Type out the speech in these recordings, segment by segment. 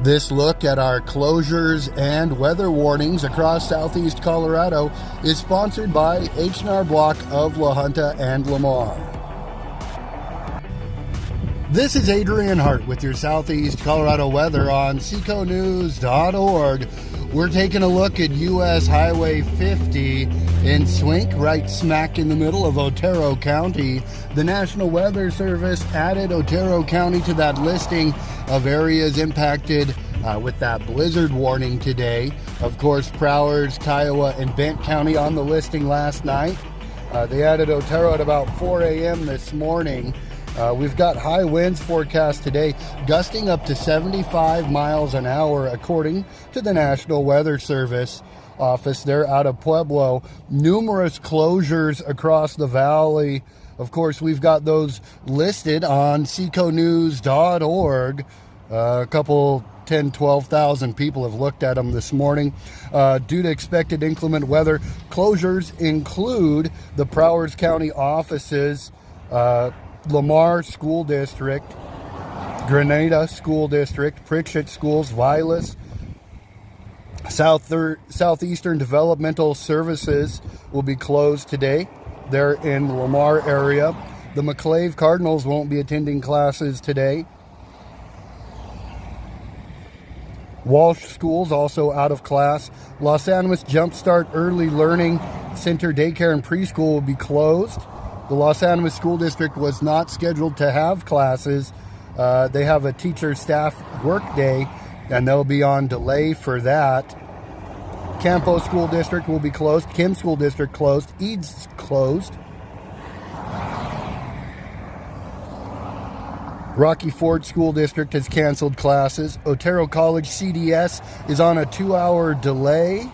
This look at our closures and weather warnings across southeast Colorado is sponsored by H&R Block of La Junta and Lamar. This is Adrian Hart with your southeast Colorado weather on seconews.org. We're taking a look at US Highway 50 in Swink, right smack in the middle of Otero County. The National Weather Service added Otero County to that listing of areas impacted with that blizzard warning today. Of course, Prowers, Kiowa, and Bent County on the listing last night. They added Otero at about 4 a.m. this morning. We've got high winds forecast today, gusting up to 75 miles an hour, according to the National Weather Service office. They're out of Pueblo. Numerous closures across the valley. Of course, we've got those listed on seconews.org. A couple 12,000 people have looked at them this morning. Due to expected inclement weather, closures include the Prowers County offices, Lamar School District, Grenada School District, Prickshit Schools, Vilas, Southeastern Developmental Services will be closed today. They're in the Lamar area. The McClave Cardinals won't be attending classes today. Walsh Schools also out of class. Los Animas Jumpstart Early Learning Center Daycare and Preschool will be closed. The Los Animas School District was not scheduled to have classes. They have a teacher-staff work day, and they'll be on delay for that. Campo School District will be closed. Kim School District closed. Eads closed. Rocky Ford School District has canceled classes. Otero College CDS is on a 2-hour delay.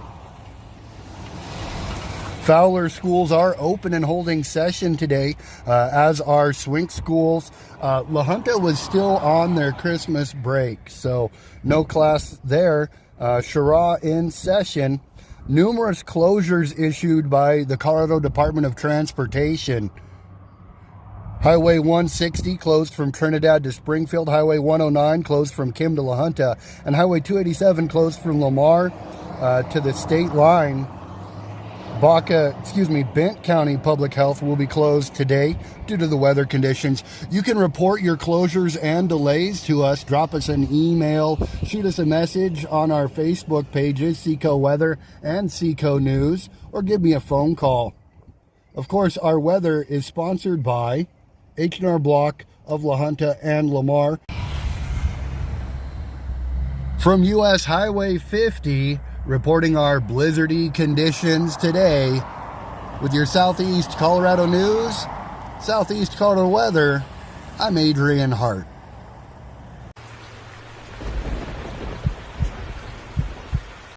Fowler schools are open and holding session today, as are Swink schools. La Junta was still on their Christmas break, so no class there. Cheraw in session. Numerous closures issued by the Colorado Department of Transportation. Highway 160 closed from Trinidad to Springfield. Highway 109 closed from Kim to La Junta. And Highway 287 closed from Lamar to the state line. Bent County Public Health will be closed today due to the weather conditions. You can report your closures and delays to us. Drop us an email, shoot us a message on our Facebook pages, Seco Weather and Seco News, or give me a phone call. Of course, our weather is sponsored by H&R Block of La Junta and Lamar. From US Highway 50, reporting our blizzardy conditions today with your Southeast Colorado news, Southeast Colorado weather, I'm Adrian Hart.